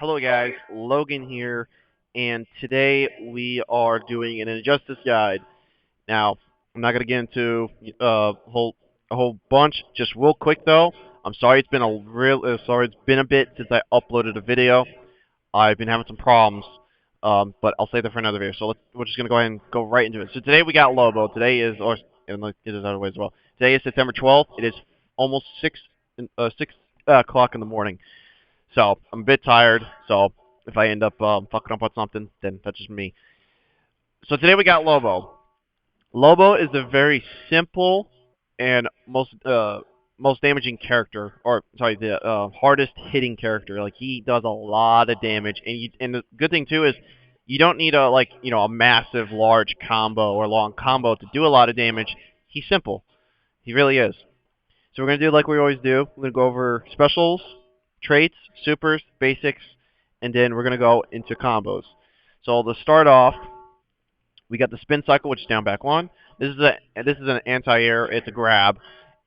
Hello guys, Logan here, and today we are doing an injustice guide. Now, I'm not gonna get into a whole bunch. Just real quick though, I'm sorry it's been a bit since I uploaded a video. I've been having some problems, but I'll save that for another video. So we're just gonna go ahead and go right into it. So today we got Lobo. Today is and look, it is other way as well. Today is September 12th. It is almost 6 o'clock in the morning. So I'm a bit tired. So if I end up fucking up on something, then that's just me. So today we got Lobo. Lobo is a very simple and most damaging character, or sorry, the hardest hitting character. Like he does a lot of damage, and the good thing too is you don't need a massive large combo or long combo to do a lot of damage. He's simple. He really is. So we're going to do like we always do. We're going to go over specials, traits, supers, basics, and then we're going to go into combos. So to start off, we got the spin cycle, which is down back one. This is an anti-air. It's a grab,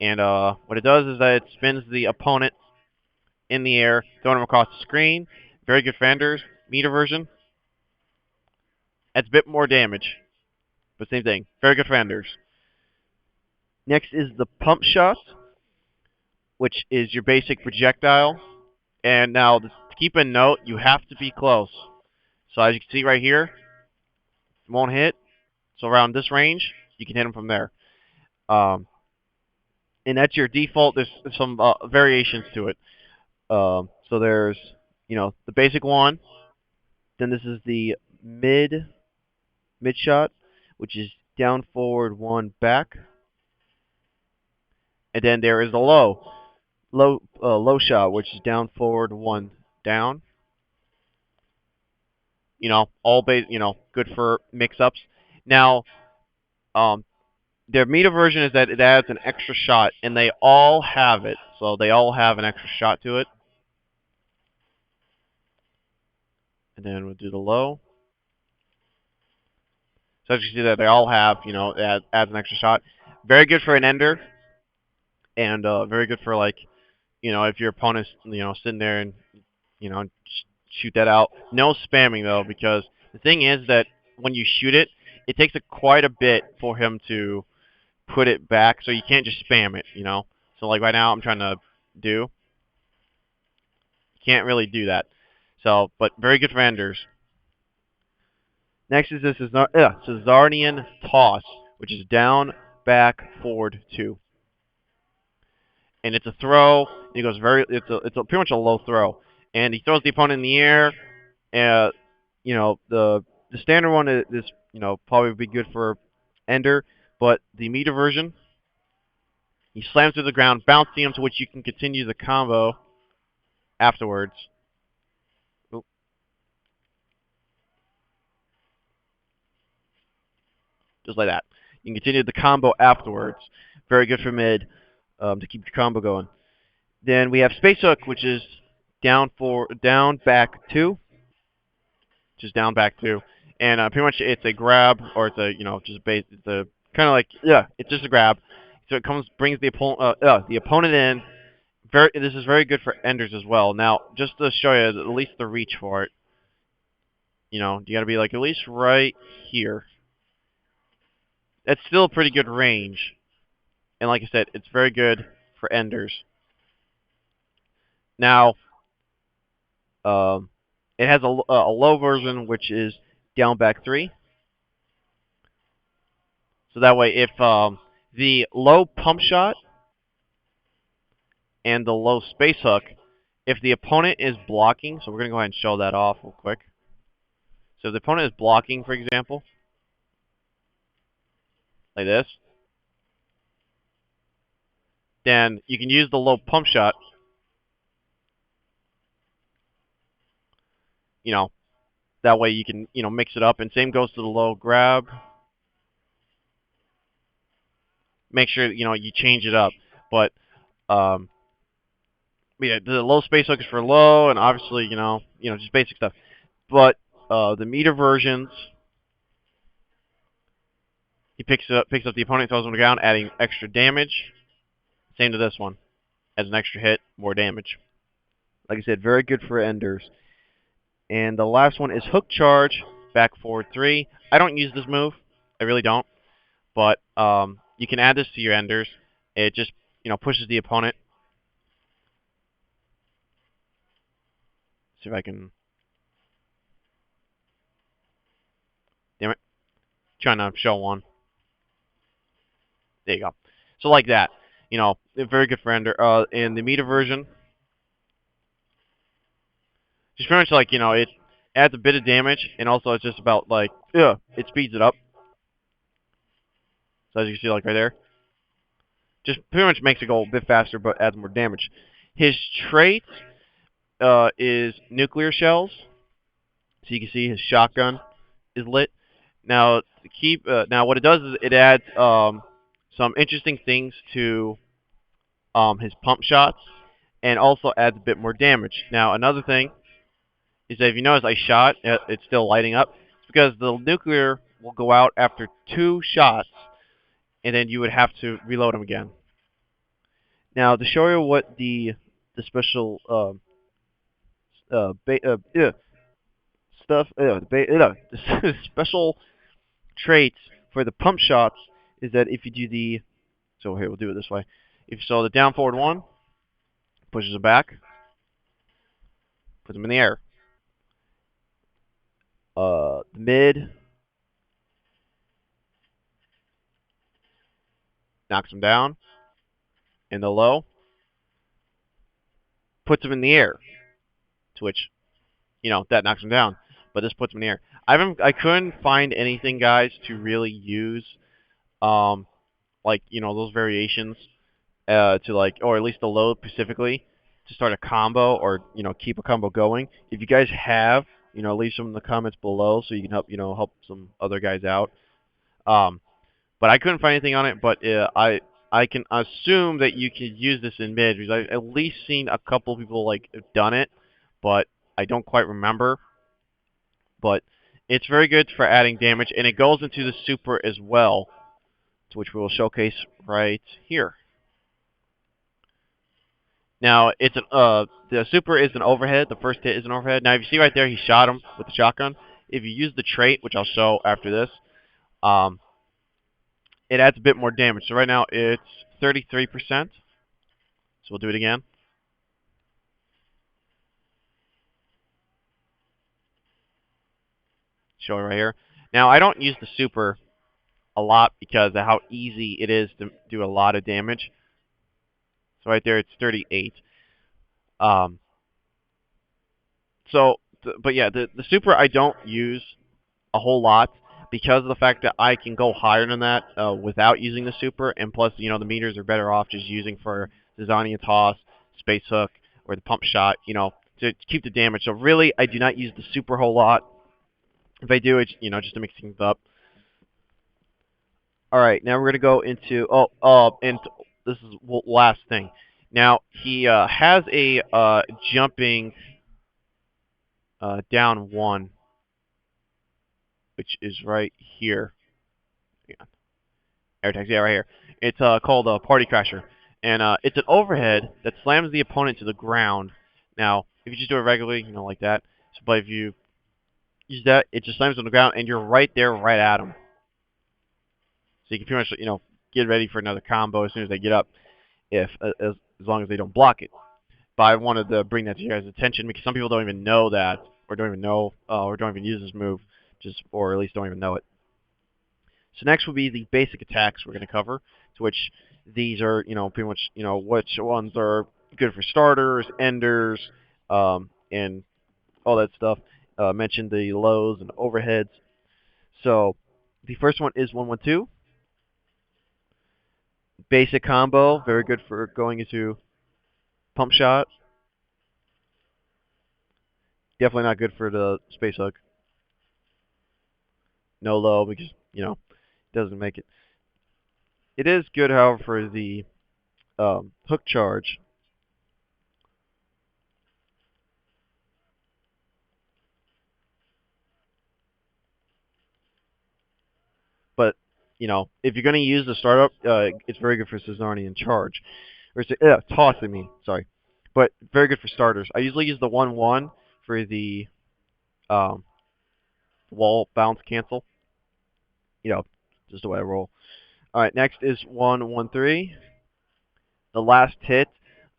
and what it does is that it spins the opponent in the air, throwing him across the screen. Very good for enders. Meter version. That's a bit more damage, but same thing. Very good for enders. Next is the Pumpshot, which is your basic projectile. And now, to keep a note, you have to be close. So as you can see right here, it won't hit. So around this range, you can hit them from there. And that's your default. There's some variations to it. So there's, the basic one. Then this is the mid shot, which is down, forward, one, back. And then there is the low shot, which is down, forward, one, down. All good for mix-ups. Now, their meta version is that it adds an extra shot, and they all have it. So they all have an extra shot to it. And then we'll do the low. So as you see that they all have, it adds an extra shot. Very good for an ender, and very good for if your opponent's, sitting there and, shoot that out. No spamming though, because the thing is that when you shoot it, it takes quite a bit for him to put it back, so you can't just spam it, So like right now I'm trying to do. Can't really do that. So, but very good for enders. Next is this Czarnian Toss, which is down, back, forward, two. And it's a throw. And he goes it's pretty much a low throw. And he throws the opponent in the air. The standard one is probably would be good for ender, but the meter version, he slams to the ground, bouncing him, to which you can continue the combo afterwards. Oop. Just like that. You can continue the combo afterwards. Very good for mid to keep your combo going. Then we have Space Hook, which is down, back, two. Just down, back, two. And pretty much it's a grab, or it's a, just base. It's a kind of like, it's just a grab. So it brings the opponent in. This is very good for enders as well. Now, just to show you at least the reach for it, you got to be like at least right here. That's still a pretty good range. And like I said, it's very good for enders. Now, it has a low version, which is down, back, three. So that way, if the low pump shot and the low space hook, if the opponent is blocking, so we're going to go ahead and show that off real quick. So if the opponent is blocking, for example, like this, then you can use the low pump shot. That way you can, mix it up. And same goes to the low grab. Make sure, you change it up. But, yeah, the low space hook is for low, and obviously, just basic stuff. But the meter versions, he picks up the opponent, throws him on the ground, adding extra damage. Same to this one. As an extra hit, more damage. Like I said, very good for enders. And the last one is hook charge, back forward 3. I don't use this move. I really don't. But you can add this to your enders. It just pushes the opponent. See if I can. Damn it! Trying to show one. There you go. So like that. Very good for ender. In the meter version, just pretty much like it adds a bit of damage, and also it's just about like it speeds it up. So as you can see, like right there, just pretty much makes it go a bit faster, but adds more damage. His trait is nuclear shells. So you can see his shotgun is lit. Now now what it does is it adds some interesting things to his pump shots, and also adds a bit more damage. Now another thing is that if you notice I shot, it's still lighting up. It's because the nuclear will go out after 2 shots, and then you would have to reload them again. Now to show you what the special stuff the special traits for the pump shots is that if you do the here we'll do it this way. If you saw the down forward 1 pushes it back, puts them in the air. The mid knocks them down, and the low puts them in the air. To which that knocks them down, but this puts them in the air. I couldn't find anything, guys, to really use like those variations to like, or at least the low specifically, to start a combo or keep a combo going. If you guys have, leave some in the comments below so you can help some other guys out. But I couldn't find anything on it. But I can assume that you could use this in mid because I've at least seen a couple people like have done it, but I don't quite remember. But it's very good for adding damage, and it goes into the super as well, which we will showcase right here. Now it's the super is an overhead. The first hit is an overhead. Now if you see right there, he shot him with the shotgun. If you use the trait, which I'll show after this, it adds a bit more damage. So right now it's 33%. So we'll do it again. Show it right here. Now I don't use the super a lot because of how easy it is to do a lot of damage. So right there it's 38. But yeah, the super I don't use a whole lot because of the fact that I can go higher than that without using the super, and plus the meters are better off just using for the Czarnian Toss, Space Hook, or the Pump Shot, to keep the damage. So really, I do not use the super a whole lot. If I do, it's just to mix things up. All right, now we're gonna go into and this is last thing. Now he has a jumping down 1, which is right here. Yeah. Air tags, yeah, right here. It's called a Party Crasher, and it's an overhead that slams the opponent to the ground. Now, if you just do it regularly, like that, but if you use that, it just slams on the ground, and you're right there, right at them. So you can pretty much, get ready for another combo as soon as they get up, as long as they don't block it. But I wanted to bring that to your guys' attention because some people don't even know that, or don't even know, or don't even use this move, or at least don't even know it. So next will be the basic attacks we're going to cover, to which these are, pretty much, which ones are good for starters, enders, and all that stuff. Mentioned the lows and overheads. So the first one is 112. Basic combo, very good for going into pump shot. Definitely not good for the space hook. No low because, doesn't make it. It is good, however, for the hook charge. But, if you're going to use the startup, it's very good for Czarnian charge. Or toss, I mean. Sorry. But very good for starters. I usually use the 1-1 for the um, wall bounce cancel. You know, just the way I roll. All right, next is 1-1-3. The last hit,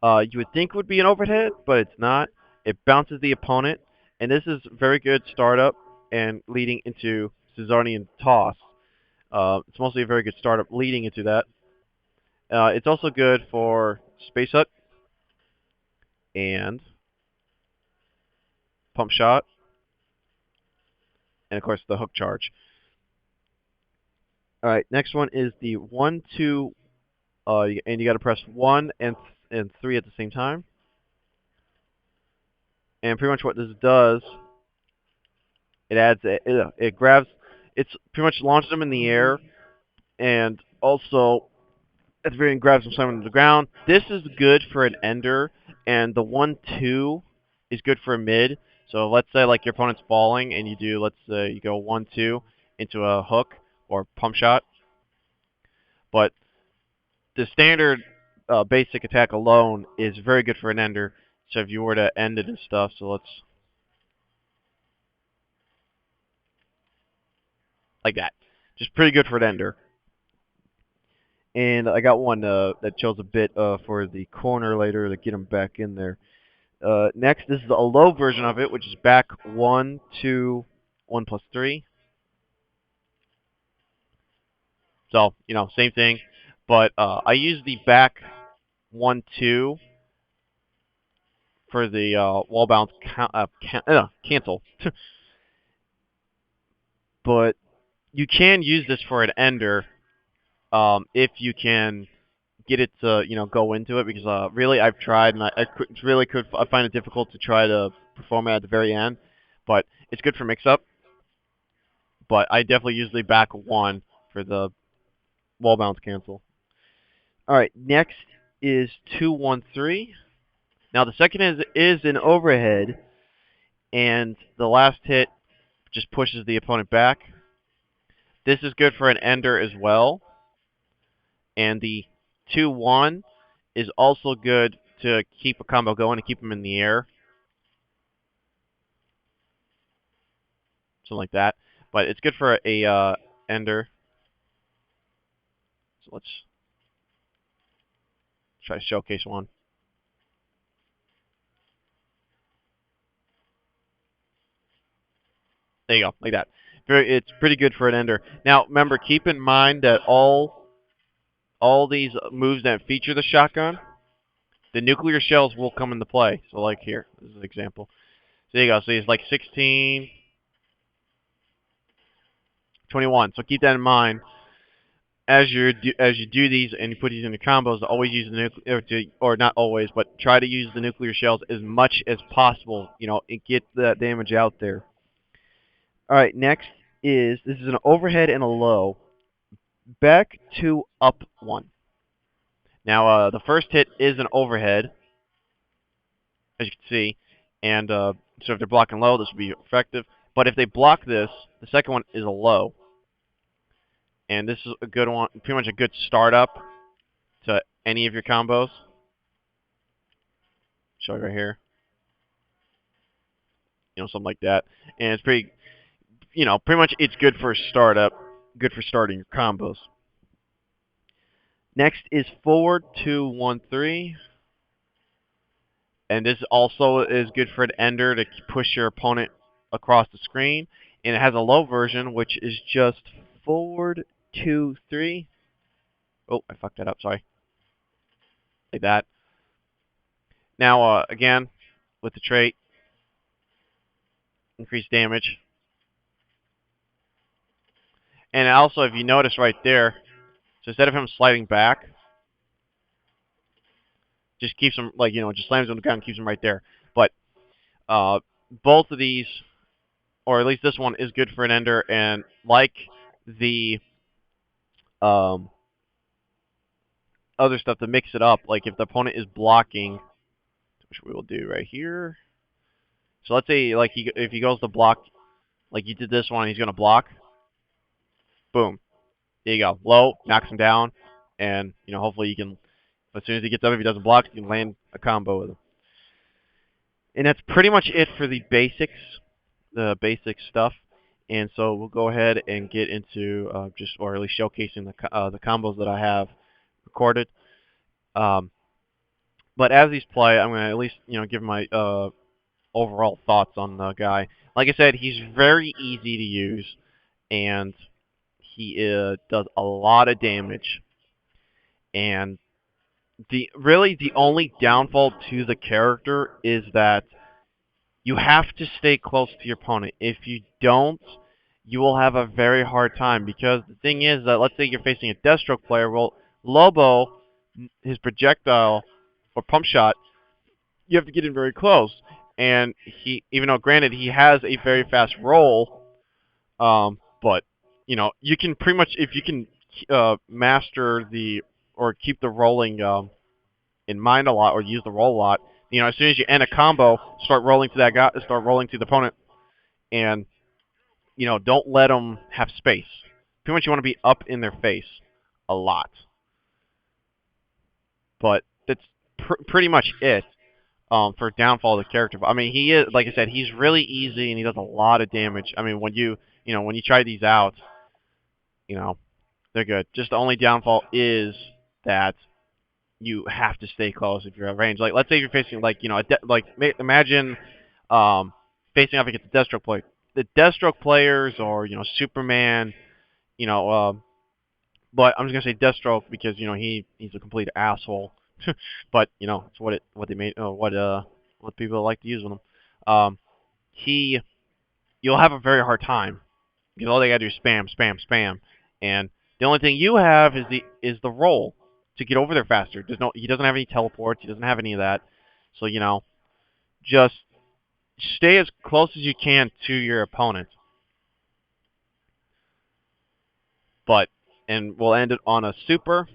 you would think would be an overhead, but it's not. It bounces the opponent, and this is very good startup and leading into Czarnian Toss. It's mostly a very good startup leading into that. It's also good for Space Hut and Pumpshot, and of course the hook charge. All right, next one is the 1-2, and you got to press 1 and 3 at the same time. And pretty much what this does, it grabs, it's pretty much launches them in the air, and also at the very end grabs them somewhere on the ground. This is good for an ender, and the 1-2 is good for a mid. So let's say like your opponent's falling, and you do, let's say you go 1-2 into a hook or pump shot, but the standard basic attack alone is very good for an ender. So if you were to end it and stuff, so let's like that, just pretty good for an ender. And I got one that shows a bit for the corner later to get him back in there. Next, this is a low version of it, which is back 1, 2, 1+3. So, same thing. But I use the back 1, 2 for the wall bounce cancel. But you can use this for an ender if you can get it to go into it, because really I've tried and I find it difficult to try to perform it at the very end, but it's good for mix up. But I definitely usually back 1 for the wall bounce cancel. All right, next is 2-1-3. Now the second is an overhead, and the last hit just pushes the opponent back. This is good for an ender as well, and the 2-1 is also good to keep a combo going and keep them in the air, something like that. But it's good for a ender. So let's try to showcase one. There you go, like that. It's pretty good for an ender. Now, remember, keep in mind that all these moves that feature the shotgun, the nuclear shells will come into play. So, like here, this is an example. So there you go. So it's like 16, 21. So keep that in mind as you do these and you put these into combos. Always use the nuclear, or not always, but try to use the nuclear shells as much as possible. And get that damage out there. All right, next this is an overhead and a low. Back to up 1. Now, the first hit is an overhead, as you can see, and so if they're blocking low, this would be effective. But if they block this, the second one is a low, and this is a good one, pretty much a good startup to any of your combos. Show you right here, something like that, and it's pretty much it's good for startup, good for starting your combos. Next is forward 2-1-3. And this also is good for an ender to push your opponent across the screen. And it has a low version, which is just forward 2-3. Oh, I fucked that up. Sorry. Like that. Now, again, with the trait, increase damage. And also, if you notice right there, so instead of him sliding back, just keeps him, just slams him on the ground and keeps him right there. But both of these, or at least this one, is good for an ender. And like the other stuff to mix it up, like if the opponent is blocking, which we will do right here. So let's say like if he goes to block, like you did this one, he's going to block. Boom. There you go. Low, knocks him down, and hopefully you can, as soon as he gets up, if he doesn't block, you can land a combo with him. And that's pretty much it for the basics. the basic stuff, and so we'll go ahead and get into just or at least showcasing the combos that I have recorded. Um, but as these play, I'm gonna at least give my overall thoughts on the guy. Like I said, he's very easy to use, and he does a lot of damage. And the only downfall to the character is that you have to stay close to your opponent. If you don't, you will have a very hard time because the thing is that let's say you're facing a Deathstroke player. Well, Lobo, his projectile or pump shot, you have to get in very close. And he, even though granted he has a very fast roll, but you can pretty much if you can master the or keep the rolling in mind a lot or use the roll a lot. As soon as you end a combo, start rolling to that guy, start rolling to the opponent, and don't let them have space. Pretty much, you want to be up in their face a lot. But that's pretty much it for downfall of the character. I mean, he is like I said, he's really easy and he does a lot of damage. I mean, when you try these out, you know they're good. Just the only downfall is that you have to stay close if you're at range. Like, let's say you're facing imagine facing off against a Deathstroke player. The Deathstroke players, or Superman, you know, but I'm just gonna say Deathstroke because he's a complete asshole. But it's what they made what people like to use with him. He You'll have a very hard time because all they gotta do is spam, spam, spam, and the only thing you have is the roll to get over there faster. He doesn't have any teleports. He doesn't have any of that. So just stay as close as you can to your opponent. And we'll end it on a super.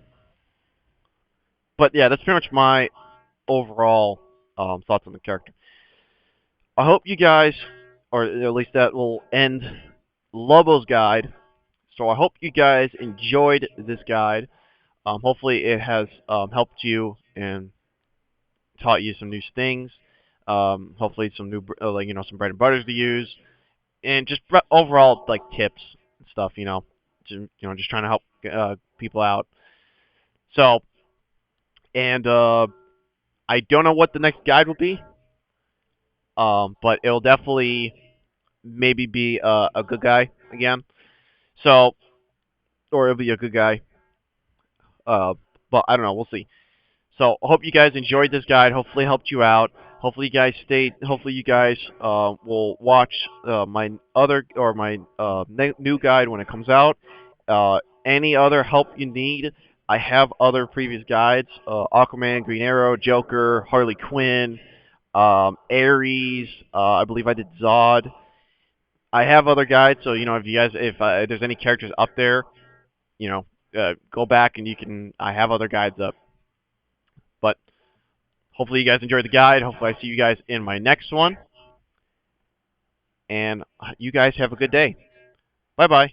But yeah, that's pretty much my overall thoughts on the character. I hope you guys, or at least that will end Lobo's guide. So I hope you guys enjoyed this guide. Hopefully it has helped you and taught you some new things. Hopefully some new, some bread and butters to use, and just overall like tips and stuff. Just trying to help people out. So, and I don't know what the next guide will be, but it'll definitely maybe be a good guy again. So, or it'll be a good guy. But I don't know. We'll see. So I hope you guys enjoyed this guide. Hopefully it helped you out. Hopefully you guys Hopefully you guys will watch my other or my new guide when it comes out. Any other help you need, I have other previous guides: Aquaman, Green Arrow, Joker, Harley Quinn, Ares. I believe I did Zod. I have other guides, so if there's any characters up there, go back and you can. I have other guides up, but. Hopefully you guys enjoyed the guide. Hopefully I see you guys in my next one. And you guys have a good day. Bye-bye.